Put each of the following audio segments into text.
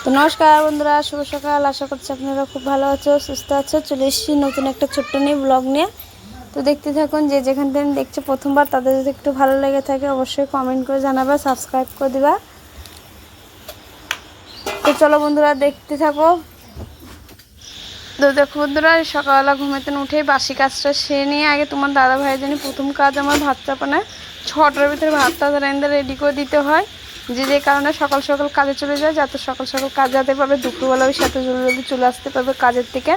তো নমস্কার বন্ধুরা, শুভ সকাল। আশা করছি আপনারা খুব ভালো আছো, সুস্থ আছো। চলে এসেছি নতুন একটা ছোট্ট নিয়ে ব্লগ নিয়ে। তো দেখতে থাকুন। যে যেখান থেকে দেখছে প্রথমবার, তাদের যদি একটু ভালো লেগে থাকে অবশ্যই কমেন্ট করে জানাবা, সাবস্ক্রাইব করে দিবা। তো চলো বন্ধুরা, দেখতে থাকো। তো দেখো বন্ধুরা, সকালবেলা ঘুমাতে উঠেই বাসি কাজটা সেরে নিয়ে আগে তোমার দাদা ভাইয়ের জন্য প্রথম কাজ আমার ভাত চাপানো। 6টার ভিতরে ভাতটা রেডি করে দিতে হয়, যে কারণে সকাল সকাল কাজে চলে যায়, যাতে সকাল সকাল কাজ যেতে পারবে, দুপুরবেলা ওই সাথে জলদি জলদি চলে আসতে পারবে কাজের থেকে।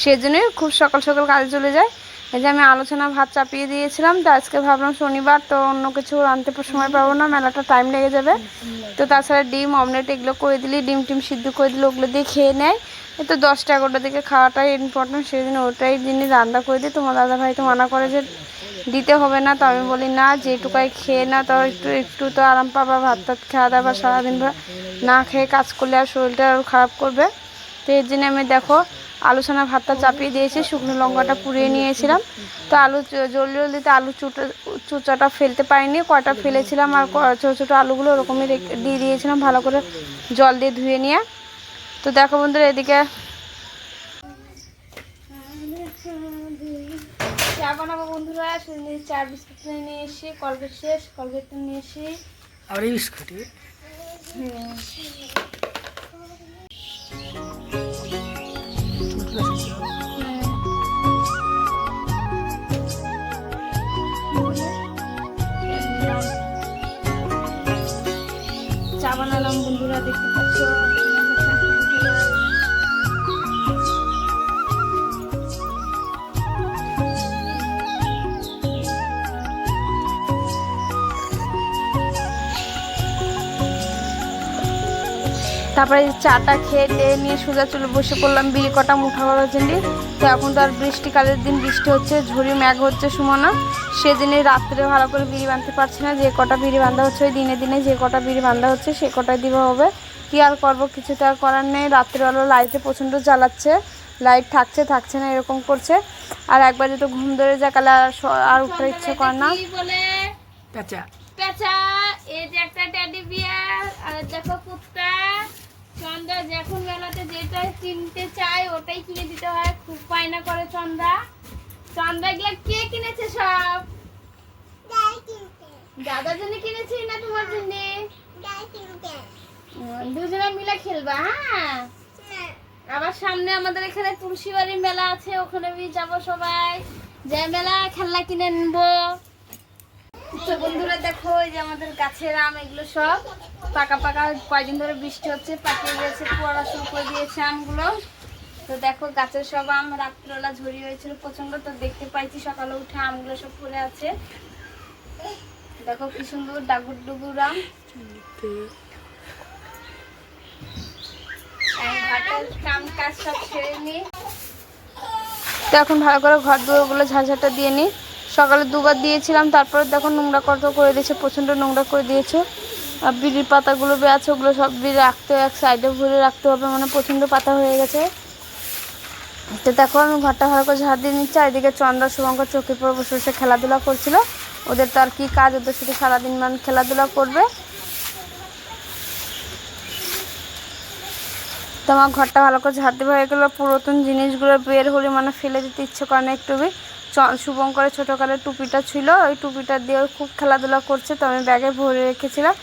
সেজন্যই খুব সকাল সকাল কাজে চলে যায়। এই যে আমি আলোচনা ভাত চাপিয়ে দিয়েছিলাম। তো আজকে ভাবলাম শনিবার, তো অন্য কিছু রাঁধতে সময় পাবো না, মেলাটা টাইম লেগে যাবে। তো তাছাড়া ডিম অমলেট এগুলো করে দিলি, ডিম টিম সিদ্ধ করে দিলে ওগুলো দিয়ে খেয়ে নেয়। তো 10টা-11টার দিকে খাওয়াটাই ইম্পর্টেন্ট, সেই জন্য ওটাই জিনিস রান্না করে দিই। তোমার দাদা ভাই তো মানা করে যে দিতে হবে না, তো আমি বলি না, যেটুকাই খেয়ে না, তো একটু একটু তো আরাম পাবা। ভাত টাত খাওয়া দাওয়া সারাদিন না খেয়ে কাজ করলে আর শরীরটা আরও খারাপ করবে। তো এর জন্য আমি দেখো আলোচনা ভাতটা চাপিয়ে দিয়েছি, শুকনো লঙ্কাটা পুড়িয়ে নিয়েছিলাম। তো আলু জলদি জলদিতে আলু চুচাটা ফেলতে পারিনি, কয়টা ফেলেছিলাম, আর ছোটো ছোটো আলুগুলো ওরকমই দিয়ে দিয়েছিলাম ভালো করে জল দিয়ে ধুয়ে নিয়ে। তো দেখো বন্ধুরা, এদিকে চা বানাবো বন্ধুরা। সেদিন চা বিস্কুট নিয়ে এসি, কলগেট শেষ, কলগেট নিয়ে এসি আর এই বিস্কুট চা বানালাম বন্ধুরা, দেখতে পাচ্ছ। তারপরে চাটা খেয়ে নিয়ে সোজা চলে বসে পড়লাম বিড়ি কটা মুঠা করার জন্য। তো এখন তো আর বৃষ্টিকালের দিন, বৃষ্টি হচ্ছে, ঝুড়ি ম্যাঘ হচ্ছে সুমনা। সেদিনে রাত্রে ভালো করে বিড়ি বাঁধতে পারছি না। যে কটা বিড়ি বাঁধা হচ্ছে, ওই দিনে দিনে যে কটা বিড়ি বাঁধা হচ্ছে সে কটাই দিবা হবে। কী আর করবো, কিছু তো আর করার নেই। রাত্রেবেলা লাইটে প্রচণ্ড জ্বালাচ্ছে, লাইট থাকছে না, এরকম করছে। আর একবার যদি ঘুম ধরে যায় তাহলে আর উঠতে ইচ্ছে করে না। পেঁচা পেঁচা, এই যে একটা টেডি বিয়ার, আর দেখো কুত্তা। চন্দ্রা যখন মেলাতে যেটা কিনতে চায় ওটাই কিনে দিতে হয়, খুব বায়না করে চন্দ্রা। চন্দ্রা এগুলা কে কিনেছে সব? দাদার জন্য কিনেছি না তোমার জন্য? দুজনে মিলে খেলবা। হ্যাঁ, আবার সামনে আমাদের এখানে তুলসী বাড়ির মেলা আছে, ওখানে যাবো সবাই, যে মেলা খেলনা কিনে নেবো। তো বন্ধুরা দেখো, এই যে আমাদের গাছের আম, এগুলো সব পাকা পাকা, কয়দিন ধরে বৃষ্টি হচ্ছে, পাকিয়ে গেছে, পোড়া শুরু করে দিয়েছে আমগুলো। তো দেখো গাছের সব আম রাত্রিবেলা ঝরি হয়েছিল প্রচন্ড, তো দেখতে পাইছি সকালে উঠে আমগুলো সব পড়ে আছে। দেখো কি সুন্দর ডাগুর ডুগুর আম। কাজ সব সেরে নি, তো এখন ভালো করে ঘর দুয়ারগুলো ঝাড়ঝাড়টা দিয়ে নিই। সকালে দুবার দিয়েছিলাম, তারপরে দেখো নোংরা কত করে দিয়েছে, প্রচণ্ড নোংরা করে দিয়েছে। আর বিড়ির পাতাগুলো আছে, ওগুলো সব বিড়ি রাখতে এক সাইডে ভরে রাখতে হবে, মানে প্রচণ্ড পাতা হয়ে গেছে। তো দেখো আমি ঘরটা ভালো করে ঝাড় দিয়ে নিচ্ছি। আর এদিকে চন্দ্রা শুভঙ্কর চোখে পড়ে বসে বসে খেলাধুলা করছিল। ওদের তো আর কি কাজ, ওদের শুধু সারাদিন মানে খেলাধুলা করবে। তো আমার ঘরটা ভালো করে ঝাড় দেওয়া হয়ে গেলো। পুরাতন জিনিসগুলো বের হলে মানে ফেলে দিতে ইচ্ছে করে না একটু। শুভঙ্করের ছোটোকালের টুপিটা ছিল, ওই টুপিটা দিয়ে খুব খেলাধুলা করছে, তো আমি ব্যাগে ভরে রেখেছিলাম।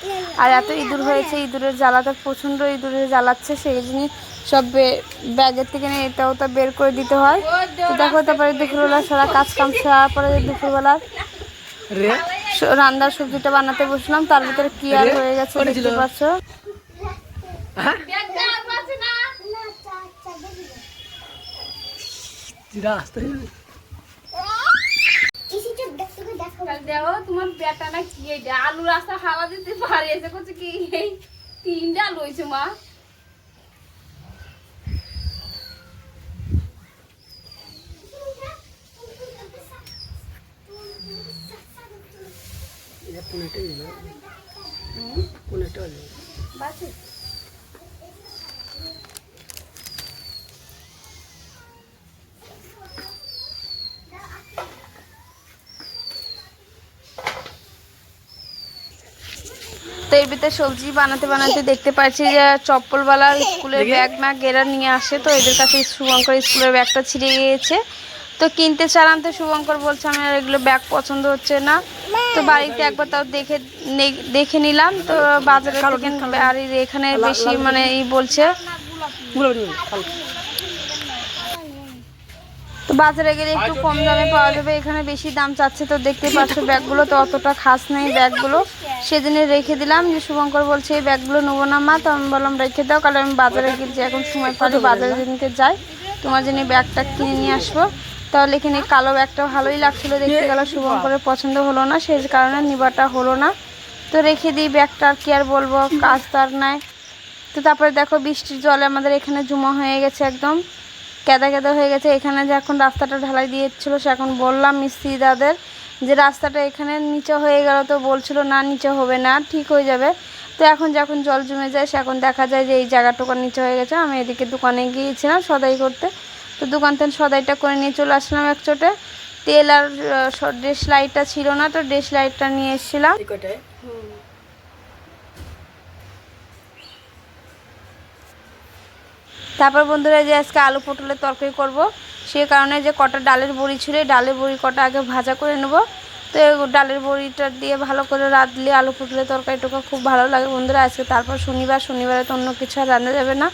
আর এত ইঁদুর হয়েছে, ইঁদুরের জ্বালাতে প্রচণ্ড ইঁদুরে জ্বালাচ্ছে, সেই জিনিস সব ব্যাগের থেকে নিয়ে এটা ওটা বের করে দিতে হয়। তো দেখো, তারপরে দুপুরবেলা সারা কাজ কাম সারার পরে দুপুরবেলা রান্নার সবজিটা বানাতে বসলাম। তার ভিতরে কি আর হয়ে গেছে দেখতে পাচ্ছ। তোমার বেটা না কি আলু রাস্তা হাওয়া দিতে পারে, এসে করছে কি এই 3টা আলু হয়েছে মা। তো তো এর ভিতরে সবজি বানাতে বানাতে দেখতে পাচ্ছি যে চপ্পলওয়ালা স্কুলের ব্যাগ ম্যাগ এরা নিয়ে আসে। তো এদের কাছে শুভঙ্কর স্কুলের ব্যাগটা ছিঁড়ে গিয়েছে, তো কিনতে চালাম। তো শুভঙ্কর বলছে আমার এগুলো ব্যাগ পছন্দ হচ্ছে না। তো বাড়িতে একবার তাও দেখে নিলাম। তো বাজারে থেকে বাড়ির এখানে বেশি মানে বলছে, তো বাজারে গেলে একটু কম দামে পাওয়া যাবে, এখানে বেশি দাম চাচ্ছে। তো দেখতে পাচ্ছ ব্যাগগুলো তো অতটা খাস নেই ব্যাগগুলো, সেদিনে রেখে দিলাম। যে শুভঙ্কর বলছে এই ব্যাগগুলো নেবো না মা, তো আমি বললাম রেখে দাও, কারণ আমি বাজারে গেছি এখন সময় পারি, বাজারে যেদিনকে যাই তোমার জন্য ব্যাগটা কিনে নিয়ে আসবো। তাহলে এখানে কালো ব্যাগটা ভালোই লাগছিলো দেখতে, গেল শুভঙ্করের পছন্দ হলো না, সেই কারণে নিবাটা হলো না। তো রেখে দিই ব্যাগটা, আর কি আর বলবো, কাজ তো আর নাই। তো তারপরে দেখো বৃষ্টির জলে আমাদের এখানে জমা হয়ে গেছে, একদম কেদা কেদা হয়ে গেছে। এখানে যে এখন রাস্তাটা ঢালাই দিয়েছিল, সে এখন বললাম মিস্ত্রি দাদের যে রাস্তাটা এখানে নিচে হয়ে গেল, তো বলছিল না নিচে হবে না, ঠিক হয়ে যাবে। তো এখন যখন জল জমে যায় সে এখন দেখা যায় যে এই জায়গাটুকু নিচে হয়ে গেছে। আমি এদিকে দোকানে গিয়েছিলাম সদাই করতে, তো দোকান থেকে সদাইটা করে নিয়ে চলে আসলাম এক চোটে। তেল আর ড্রেস লাইটটা ছিল না, তো ড্রেস লাইটটা নিয়ে এসেছিলাম। তারপর বন্ধুরা যে আজকে আলু পটলের তরকারি করব, সে কারণে যে কটা ডালের বড়ি ছিল, ডালের বড়ি কটা আগে ভাজা করে নেব। তো ডালের বড়িটা দিয়ে ভালো করে রাঁধলে আলু পটলের তরকারিটুকু খুব ভালো লাগে বন্ধুরা। আজকে তারপর শনিবারে তো অন্য কিছু আর রান্না যাবে না,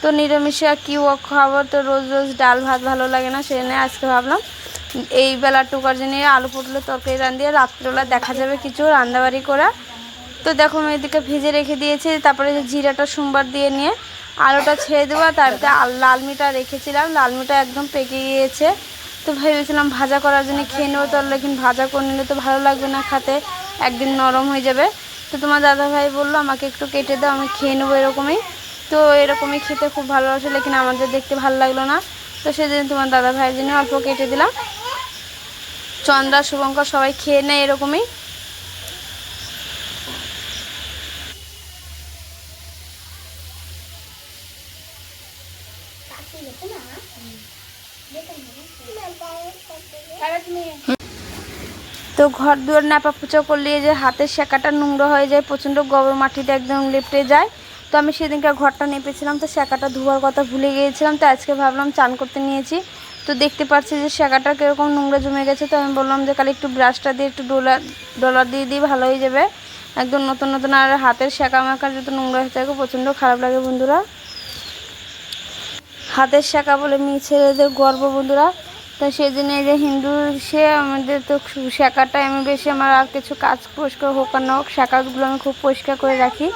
তো নিরামিষে আর কি খাবো, তো রোজ রোজ ডাল ভাত ভালো লাগে না, সেই নিয়ে আজকে ভাবলাম এই বেলাটুকার জন্য আলু পটলের তরকারি রাঁধিয়ে রাত্রেবেলা দেখা যাবে কিছু রান্নাবাড়ি করা। তো দেখো আমি এদিকে ভেজে রেখে দিয়েছি। তারপরে যে জিরাটা সোমবার দিয়ে নিয়ে আলুটা ছেড়ে দেবো, তারপরে লাল মিটা রেখেছিলাম, লাল মিটা একদম পেকে গিয়েছে। তো ভেবেছিলাম ভাজা করার জন্য খেয়ে নেবো, তো লেকিন ভাজা করে নিলে তো ভালো লাগবে না খেতে, একদিন নরম হয়ে যাবে। তো তোমার দাদাভাই বললো আমাকে একটু কেটে দাও, আমি খেয়ে নেবো এরকমই। তো এরকমই খেতে খুব ভালোবাসে, লেকিন আমাদের দেখতে ভালো লাগলো না, তো সেদিন তোমার দাদাভাইয়ের জন্য অল্প কেটে দিলাম। চন্দ্রা শুভঙ্কর সবাই খেয়ে নেয় এরকমই। তো ঘর দুয়ার নাপা পুচো করলে যে হাতের শেখাটা নোংরা হয়ে যায়, প্রচণ্ড গোবর মাটিতে একদম লেপটে যায়। তো আমি সেদিনকার ঘরটা নেপেছিলাম, তো শেখাটা ধোয়ার কথা ভুলে গিয়েছিলাম, তো আজকে ভাবলাম চান করতে নিয়েছি। তো দেখতে পাচ্ছি যে শেখাটা কীরকম নোংরা জমে গেছে, তো আমি বললাম যে কাল একটু ব্রাশটা দিয়ে একটু ডলার দিয়ে দিই, ভালো হয়ে যাবে একদম নতুন নতুন। আর হাতের শেখা মাখার যদি নোংরা হয়ে থাকে প্রচণ্ড খারাপ লাগে বন্ধুরা, হাতের শেখা বলে মেয়ে ছেলেদের গর্ব বন্ধুরা। তো সেদিন এই যে হিন্দু সে আমাদের তো শেখাটাই আমি বেশি, আমার আর কিছু কাজ পরিষ্কার হোক আর না হোক শেখাগুলো আমি খুব পরিষ্কার করে রাখি।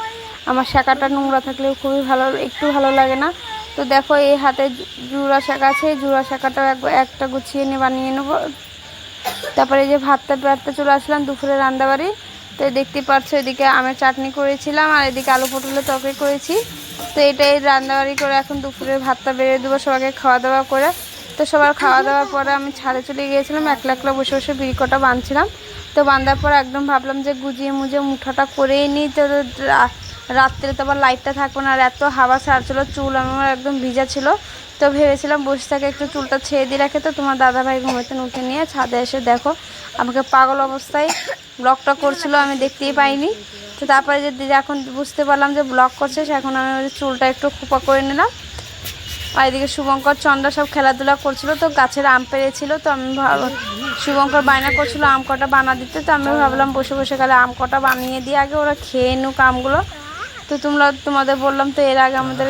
আমার শেখাটা নোংরা থাকলেও খুবই ভালো, একটু ভালো লাগে না। তো দেখো এই হাতে জুড়া শেখা আছে, এই জুড়া শেখাটাও একটা গুছিয়ে নিয়ে বানিয়ে নেবো। তারপরে এই যে ভাতটা চলে আসলাম দুপুরে রান্নাবাড়ি। তো দেখতে পাচ্ছ এদিকে আমের চাটনি করেছিলাম, আর এদিকে আলু পটলের তরকারি করেছি। তো এটাই রান্নাবাড়ি করে এখন দুপুরে ভাতটা বেড়ে দেবো সবাইকে খাওয়া দাওয়া করে। তো সবার খাওয়া দাওয়ার পরে আমি ছাদে চলে গিয়েছিলাম, একলা একলা বসে বসে বিড়িকটা বাঁধছিলাম। তো বাঁধার পর একদম ভাবলাম যে গুজিয়ে মুজিয়ে মুঠাটা করেই নিই, তো রাত্রে তো আবার লাইটটা থাকবে না, আর এত হাওয়া ছাড়ছিলো, চুল আমার একদম ভিজা ছিল। তো ভেবেছিলাম বসে থাকে একটু চুলটা ছেড়ে দিয়ে রাখে। তো তোমার দাদাভাই ঘুমাতে উঠে নিয়ে ছাদে এসে দেখো আমাকে পাগল অবস্থায় ব্লগটা করছিল, আমি দেখতেই পাইনি। তো তারপরে যে দিদি এখন বুঝতে পারলাম যে ব্লগ করছে, এখন আমি চুলটা একটু খোপা করে নিলাম। আর এদিকে শুভঙ্কর চন্দ্রা সব খেলাধুলা করছিল, তো গাছের আম পেড়েছিল। তো আমি শুভঙ্কর বায়না করছিল আম কটা বানা দিতে, তো আমি ভাবলাম বসে বসে গেলে আম কটা বানিয়ে দিয়ে আগে ওরা খেয়ে নুক আমগুলো। তো তোমাদের বললাম তো এর আগে আমাদের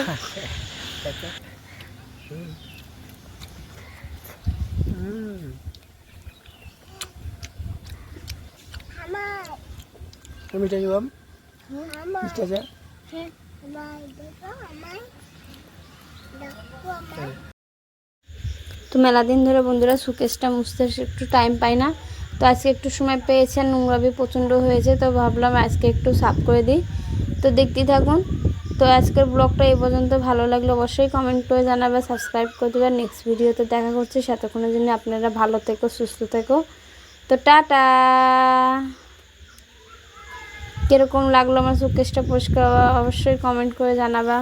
তো মেলা দিন ধরে বন্ধুরা সুকেশটা মুছতে একটু টাইম পাই না, তো আজকে একটু সময় পেয়েছেন, নোংরাবি প্রচণ্ড হয়েছে, তো ভাবলাম আজকে একটু সাফ করে দিই। তো দেখতেই থাকুন। তো আজকের ব্লগটা এই পর্যন্ত, ভালো লাগলে অবশ্যই কমেন্ট করে জানাবে, সাবস্ক্রাইব করে দেবে। নেক্সট ভিডিওতে দেখা করছি, সাতক্ষণের জন্য আপনারা ভালো থেকো, সুস্থ থেকো। তো টাটা। কীরকম লাগলো আমার সুকেশটা পরিষ্কার অবশ্যই কমেন্ট করে জানাবা।